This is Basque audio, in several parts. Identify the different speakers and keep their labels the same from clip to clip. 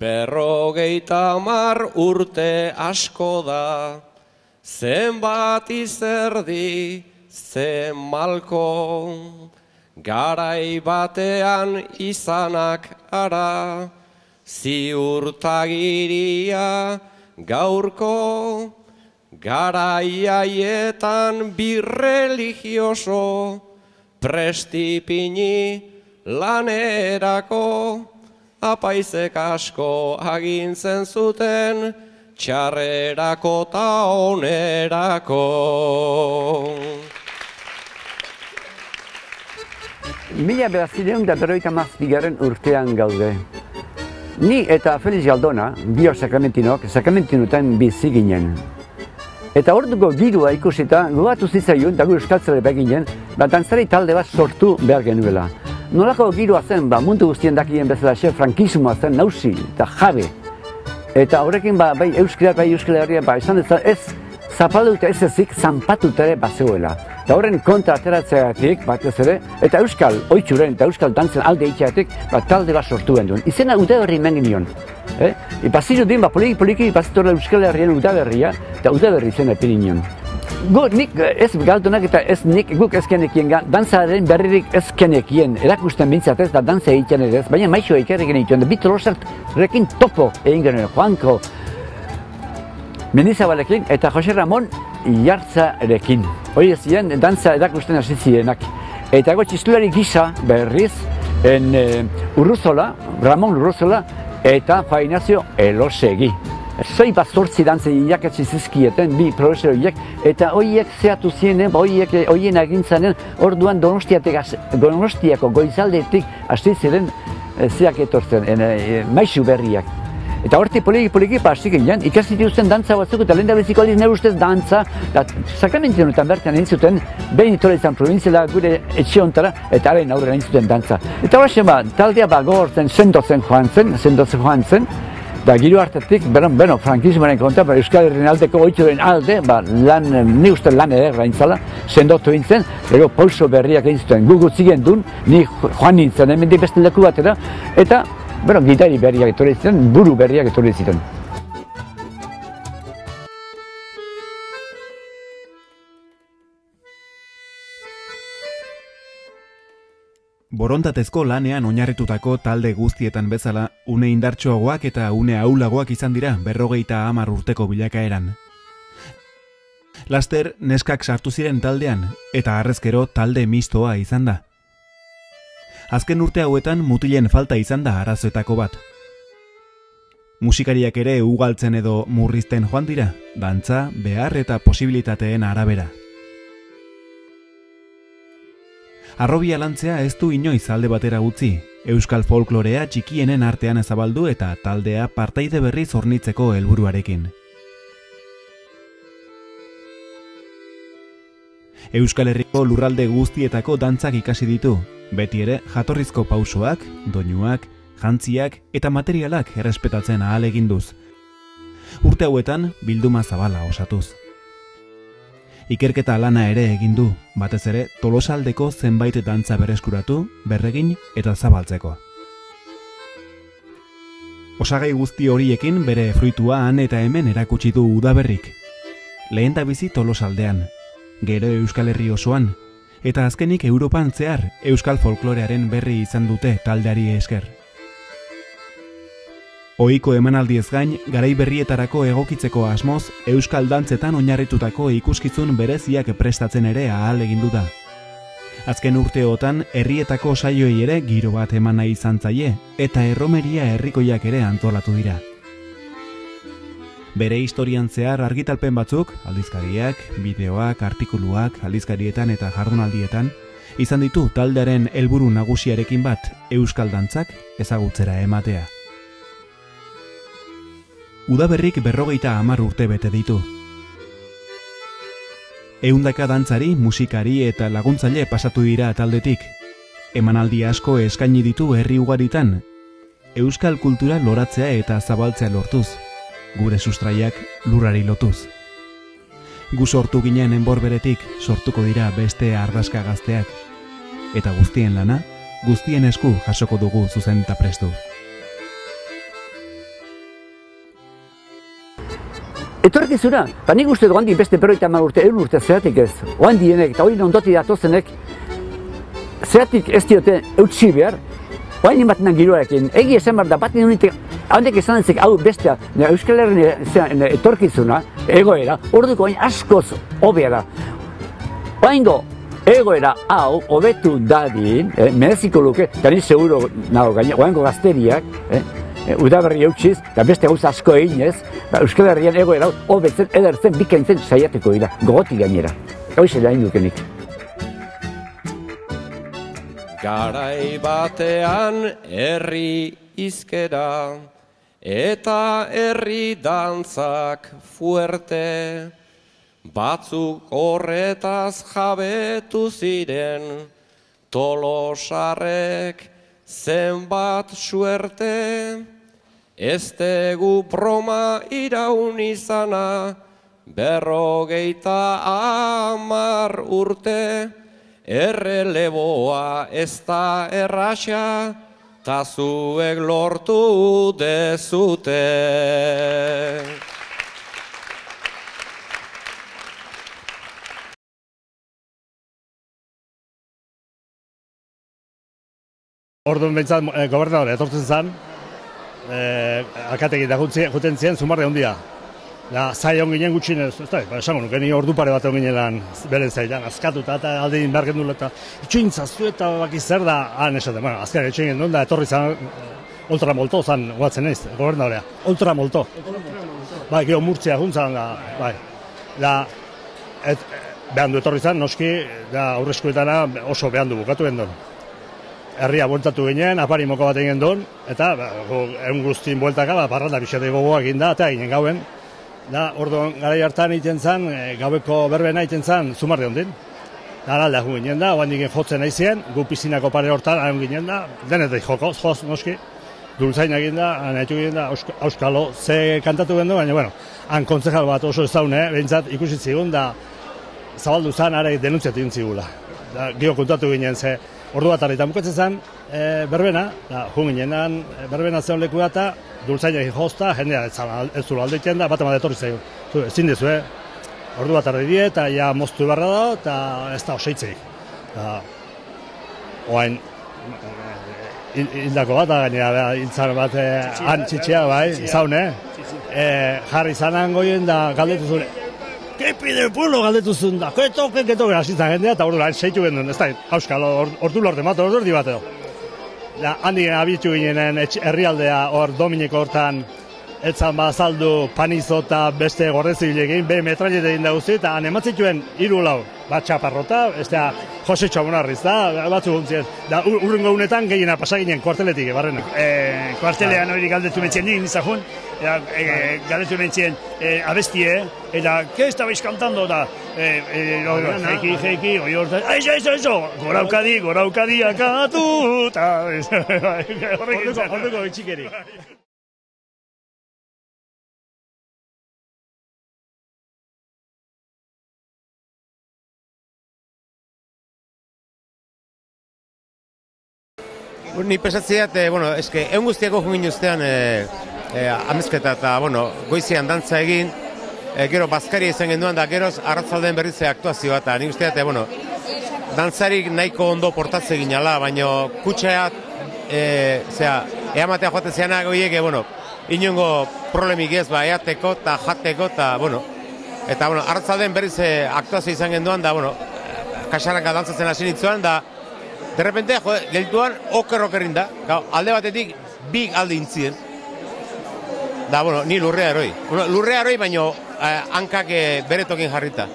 Speaker 1: 50 urte asko da, zenbat izerdi, zen malko, garai batean izanak ara, ziurtagiria gaurko, garaiaietan birreligioso, prestipini lanerako, apaizek asko agintzen zuten, txarrerako ta onerako.
Speaker 2: 1957 urtean gaude. Ni eta Felix Galdona, bio Sakramentinok, Sakramentinoetan bizi ginen. Eta orduko girua ikusita, gogatu zitzaigun, eta gu euskaltzare beginen, dantzari talde bat sortu behar genuela. Nolako girua zen, mundu guztien dakien bezala frankismoa zen, nausi eta jabe. Eta horrekin bai euskara, bai euskal herria, esan dut ez zapaldu eta ez ezik zanpatut ere bazegoela. Eta horren kontra ateratzeagatik batez ere, eta euskal oitxuren eta euskal dantzen alde itxeatik talde bat sortu genduen. Izena Udaberri hemen ginion. Baziru din, poliki bazitorla euskal herrien Udaberria, eta Udaberri zen epirinion. Nik ez Galdonak eta ez nik guk ezkenekien, dantzaren berririk ezkenekien, erakusten bintzatez da dantza egiten ere ez, baina maixo ekarrik genituen, bi Tolosarrekin topo egin genuen, Juanko Mendizabalekin eta Jose Ramon Iartzarekin. Hori ez ziren, dantza erakusten hasi zirenak. Eta ego txistulari gisa berriz, Ramon Urruzola eta Juan Ignacio Elosegi. Zoi bat zortzi dantzen irakatsi zizkieten, bi profesoroiek, eta horiek zehatu zienen, horien agintzanen, orduan Donostiako goizaldetik hasi ziren zeak etortzen, maisu berriak. Eta horti poliki hasi ginen, ikasi dituzten dantza batzuk eta lehen da beziko aldiz nire ustez dantza, Sakramentinoetan bertan egin zuten, behin itola izan provinziala gure etxe ontara, eta haren aurrera egin zuten dantza. Eta horrezen taldea gogortzen sendotzen joan zen, da giro hartetik, frankismoaren konta, Euskal Herrien aldeko oitxuren alde, ni uste lan ederra intzala, sendotu intzen, gero pauso berriak egin zuten, gugutzi gendun, ni joan nintzen, hemendik beste leku batera, eta gitari berriak etorri ziren, buru berriak etorri ziren.
Speaker 3: Borondatezko lanean oinarritutako talde guztietan bezala, une indartsuagoak eta une ahulagoak izan dira 50 urteko bilakaeran. Laster, neskak sartu ziren taldean, eta harrezkero talde mistoa izan da. Azken urte hauetan mutilen falta izan da arazoetako bat. Musikariak ere ugaltzen edo murrizten joan dira, dantza, behar eta posibilitateen arabera. Arrobia lantzea ez du inoiz alde batera utzi, euskal folklorea txikienen artean ezabaldu eta taldea partaide berriz hornitzeko helburuarekin. Euskal Herriko lurralde guztietako dantzak ikasi ditu, beti ere jatorrizko pausoak, doinuak, jantziak eta materialak errespetatzen ahaleginduz. Urte hauetan bilduma zabala osatuz. Ikerketa lana ere egin du, batez ere Tolosaldeko zenbait dantza berreskuratu, berregin eta zabaltzeko. Osagai guzti horiekin bere fruitua han eta hemen erakutsi du Udaberrik. Lehendabizi Tolosaldean, gero Euskal Herri osoan, eta azkenik Europan zehar euskal folklorearen berri izan dute taldeari esker. Ohiko emanaldiez gain, garai berrietarako egokitzeko asmoz, euskal dantzetan oinarritutako ikuskizun bereziak prestatzen ere ahalegindu da. Azken urteotan, herrietako saioei ere giro bat eman nahi izan zaie, eta erromeria herrikoiak ere antolatu dira. Bere historian zehar argitalpen batzuk, aldizkariak, bideoak, artikuluak, aldizkarietan eta jardunaldietan, izan ditu taldearen helburu nagusiarekin bat euskal dantzak ezagutzera ematea. Udaberrik 50 urte bete ditu. 100 dantzari, musikari eta laguntzaile pasatu dira taldetik. Emanaldi asko eskaini ditu herri ugaritan, euskal kultura loratzea eta zabaltzea lortuz, gure sustraiak lurrari lotuz. Gu sortu ginen enborberetik sortuko dira beste ardazka gazteak, eta guztien lana, guztien esku jasoko dugu zuzen eta prestu.
Speaker 2: etorkizuna, eta nik uste handik beste 50 urte, 100 urte zeratik ez. Oandienek eta hori ondoti datozenek, zeratik ez diote eutxi behar, oain ematenan giroarekin. Egi esan behar da, bat nire handek esan ezek hau bestea, Euskal Herren etorkizuna, egoera, orduko oain askoz hobea da. Oaingo egoera hau hobetu dadin, mereziko luke, eta nire seguro nago gaina, oaingo gazteriak, udaberri eutxiz, eta beste gauza asko eginez, Euskal Herrian egoera hau hobetzen, edertzen, bikaintzen saiateko dira, gogotik gainera. Hau izela hain dukenik.
Speaker 1: Garai batean herri izkera, eta herri dantzak fuerte, batzuk horretaz jabetu ziren, Tolosarrek zenbat suerte, ez tegu broma iraun izana, 50 urte, erreleboa ez da erraxa, ta zuek lortu dezute.
Speaker 4: Orduan behintzat gobernadore etortzen zen, alkatekin da juten ziren Zumarre handia. Zai hon ginen gutxinez, ez da, esango nuke, ni ordu pare bat hon ginen lan beren zailan, azkatuta eta aldein behar gendun eta itxointzazu eta baki zer da, han esaten, bueno, azkaren etxoin gendun da, etorri zen ultramolto zan, guatzen naiz, gobernadorea, ultramolto. Bai, geho Murtzia juntzan da, bai. Behan du etorri zen, noski, aurreskuetara oso behan du bukatu gendun. Herria bueltatu ginen, apari moko bat egin duen, eta egun guztien bueltaka, parranda bixete gogoak egin da, eta ginen gauen. Orduan, garai hartan egiten zen, gaueko berbena egiten zen, Zumarre hondin. Aralda ginen da, oan digen jotzen nahi zien, gu pizinako pare hortan hain ginen da, denetik joz noski, dulzain egin da, nahitu ginen da, Auskalo, ze kantatu gendu, baina, bueno, han kontzejal bat oso ez daune, behintzat ikusi zigun, da zabaldu zen, are denuntziat egin zigula. Gio kontatu ginen, ze ordu bat harritan bukatzen zen, berbena, jun ginen, berbena zeon leku da, eta dulzain egin jozta, jendea ez zula aldeiten da, bat emat etorri zaio. Ezin dezu, ordu bat harri die, eta ja moztu barra da, eta ez da oseitzeik. Oain, hildako bat, gainera, hiltzar bat, han txitxea, bai, zaune, jarri zanan goien da galdetu zure. Ke pide pueblo galdetu zuen da, ke toke, hasitzen jendea, eta ordu lan seitu gendun, ez da, Auskalo, ordu lorten bat, ordu erdi bat edo. Handik abitu ginen herrialdea hor Dominiko hortan etzan bazaldu panizo eta beste gorrezibilekin, behin metraiet egin da guzti, eta han ematzituen 3 lau, bat txaparrota, ez da Jose Txamonarriz da, batzu guntzien. Urrengo unetan gehiena pasaginen kuarteletik, barrena.
Speaker 5: Kuartelean hori galdetu mentzien nik nizajun, galdetu mentzien abestie, eta ke estabais cantando da, jeiki, oi horta, eso, goraukadi akatu, eta horreko bitxikeri.
Speaker 6: Ni pesatzeat, eske, egun guztiako jungin ustean amezketa eta, goizian dantza egin, gero bazkari izan genduan da, geroz arratzalden berriz aktuazioa eta nik usteat, dantzarik nahiko ondo portatze ginala, baina kutxeat, eamatea joate zeanak horiek, inongo problemik ez, eateko eta jateko eta, eta, arratzalden berriz aktuazio izan genduan da, kaxarranka dantzatzen hasi nitzuan, da, derrepente, geltuan, oker-okerin da, alde batetik, big alde intzien. Da, ni lurrea eroi. Lurrea eroi, baina hankak beretokin jarrita.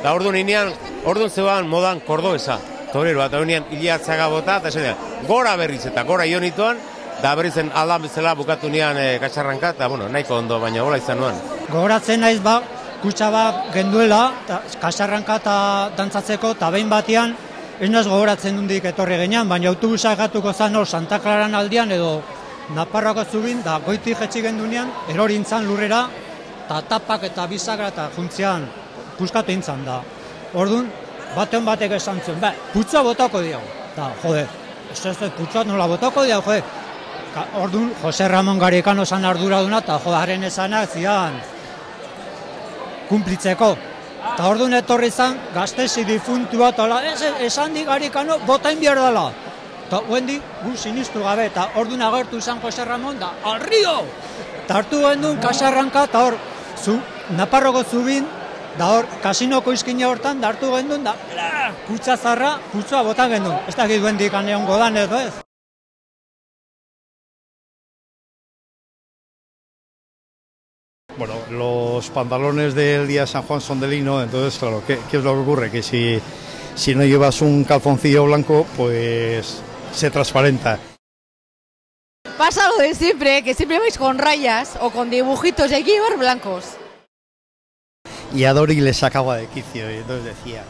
Speaker 6: Da, orduan inean, orduan zeuan modan kordoesa. Torero bat, orduan iliatzaga bota, eta esan gora berriz, eta gora ionituan, da berrizen aldan bezala bukatu nian kaxarranka, eta, nahiko ondo, baina hola izan nuan.
Speaker 7: Gogoratzen naiz kutsa bat genduela, kaxarranka eta dantzatzeko, eta behin batean, ez naz gogoratzen dundik etorri genean, baina autobusak gatuko zan hor Santa Claran aldian edo Naparroako zubin, da goitik jetxi gendunean, erorintzan lurrera, eta tapak eta bisagra eta juntzean puskatu intzan da. Orduan, batean batek esan zuen, putza botako diago. Eta, ez putza nola botako diago, Orduan, Jose Ramon Garikano zan arduraduna, eta haren esanak zian, kumplitzeko. Eta orduan etorri zen, gaztezi difuntua, eta esan di Garikano, botain behar dela. Eta huendi, gu sinistu gabe, eta orduan agertu zen Jose Ramon, da, al rio! Eta hartu gendun kasarranka, eta hor, Naparroko zubin, da hor, kasinoko izkina hortan, da hartu gendun, da, kutsa zarra, kutsua botan gendun. Ez dakit huendi kaneon godan edo ez.
Speaker 8: Bueno, los pantalones del día de San Juan son de lino, entonces, claro, ¿qué es lo que ocurre? Que si no llevas un calzoncillo blanco, pues se transparenta.
Speaker 9: Pasa lo de siempre, que siempre vais con rayas o con dibujitos y hay que llevar blancos.
Speaker 8: Y a Dori le sacaba de quicio y entonces decía,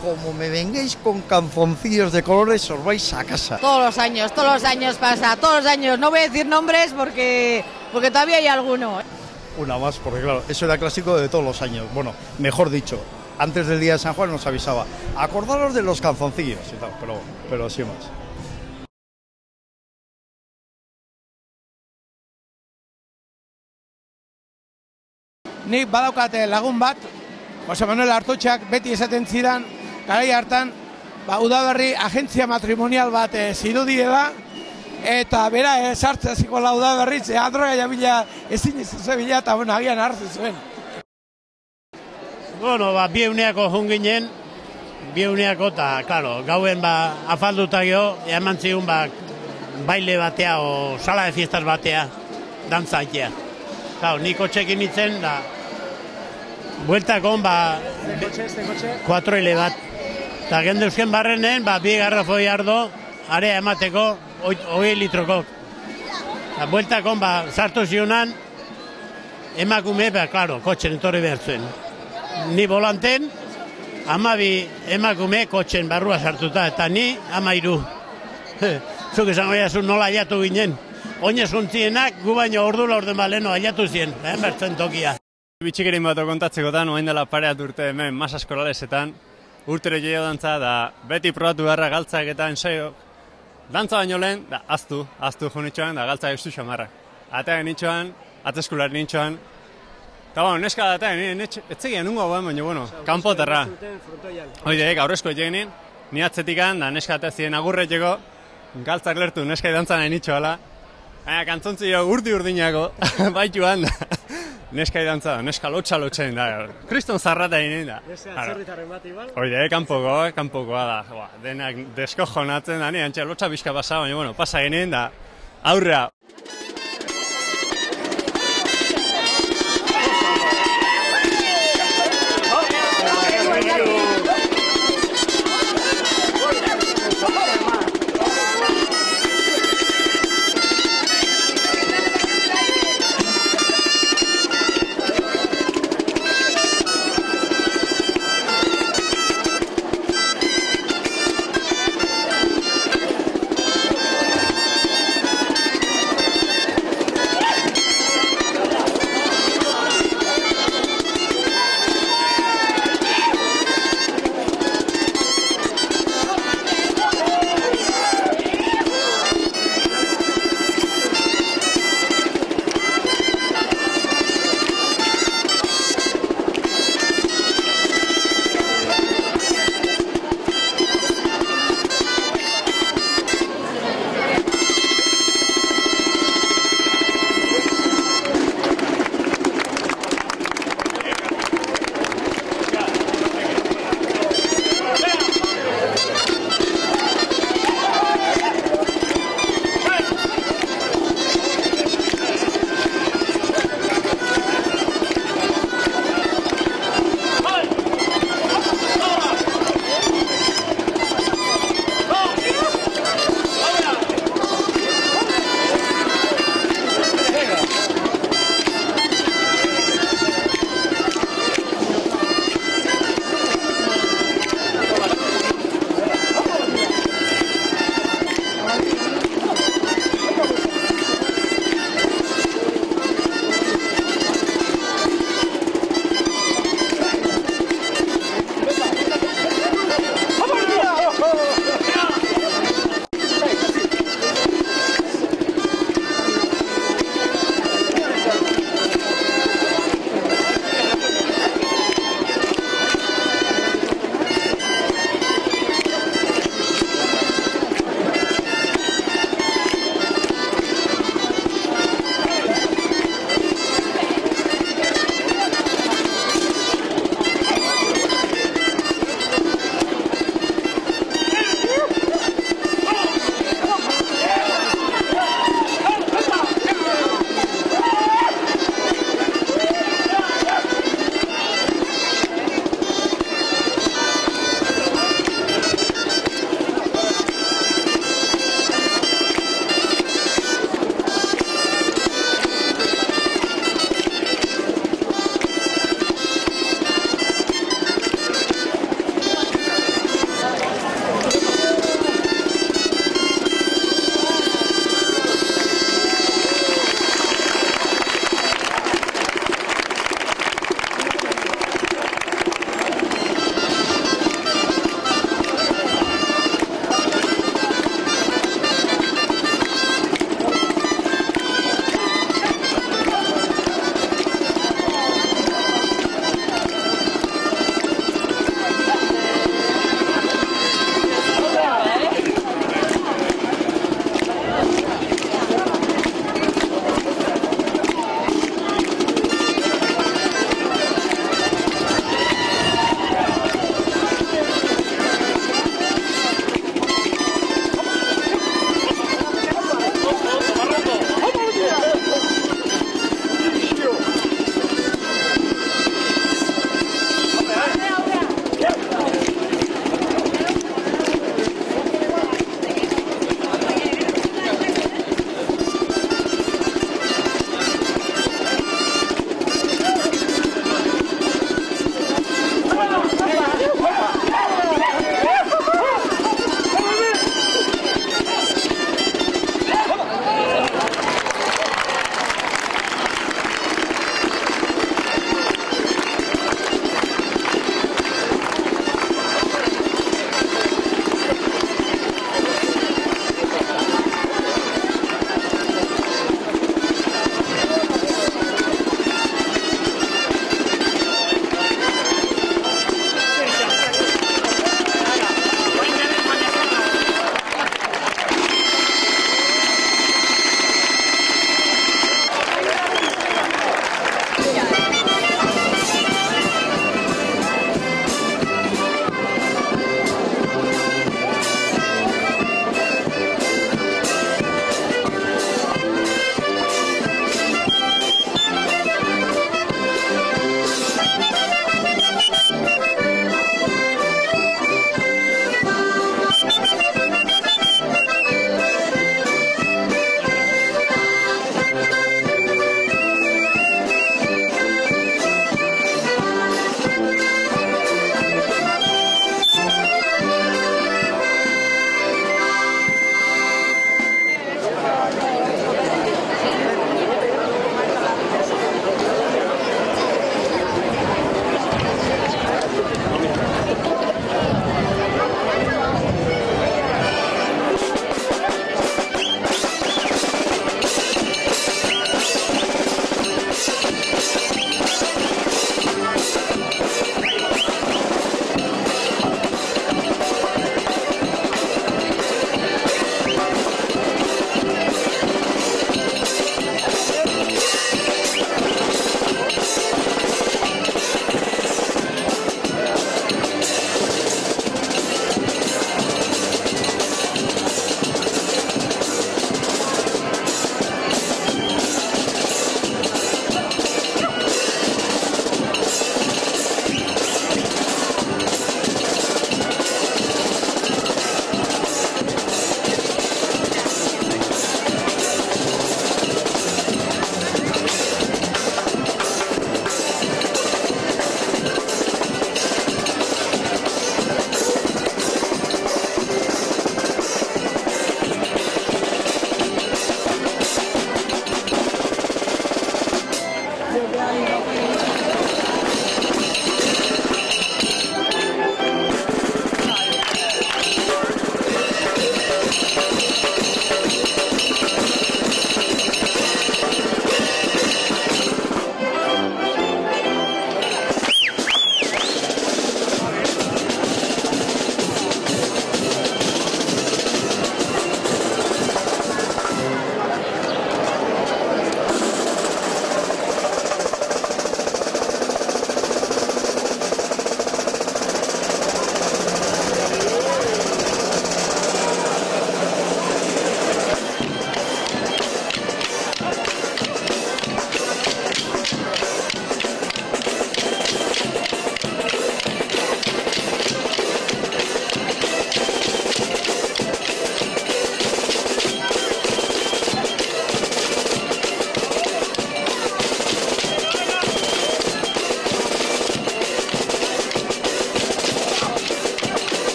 Speaker 8: como me vengáis con calzoncillos de colores, os vais a casa.
Speaker 9: Todos los años pasa, todos los años. No voy a decir nombres porque todavía hay alguno.
Speaker 8: Una más, porque claro, eso era clásico de todos los años. Bueno, mejor dicho, antes del día de San Juan nos avisaba, acordaros de los calzoncillos y tal, pero sí más.
Speaker 10: Nik badaukate lagun bat, Jose Manuel Artutxak beti esaten zidan, garai hartan, udaberri agentzia matrimonial bat zirudiela, eta bera sartzea zikola udaberri, droga jabila ezin zuzebila, eta agian hartzen zuen.
Speaker 11: Bueno, bi eguneako junginen, eta, claro, gauen afalduta geho, eman zigun baile batea, o sala de fiestas batea, dantzaitea. Claro, nik kotxekin nintzen, da, bueltakon, 4L bat. Eta gendeuzken barrenen, bi garrafoi ardo, area emateko, 20 litroko. Eta bueltakon, sartu zionan, emakume, claro, kotxen etorri behar zuen. Ni volanten, 12 emakume kotxen barrua sartuta, eta ni 13. Zuk esango jazu nola aiatu ginen. Oinez guntzienak, gu baino ordu laurden baleno aiatu zien, bertzen tokia.
Speaker 12: Bitxikerin bat kontatzekotan, oain dela pareat urte hemen Masas Koralesetan, urtere gehiago dantza, da beti probatu beharra galtzak eta ensaio. Dantza baino lehen, da aztu jonitxoan, da galtzak eustu xamarra. Atean nintxoan, ateskulari nintxoan, eta bueno, neska da atean, etzegian nungo hau baina, bueno, kanpoterra. Oide, aurrezko etxegenin, ni atzetikan, da neska atea ziren agurretxeko, galtzak lertu neskai dantza nahi nintxoala, baina kantzontzio urdi-urdinako, baituan da. Neskai dantza da, neska lotxa-lotxain da, kriston zarrata ginen da.
Speaker 13: Atzerritarren bat igual?
Speaker 12: Oide, kanpokoa da, denak desko jonatzen da, antxe lotxa bizka pasa, baina, bueno, pasa ginen da, aurrea.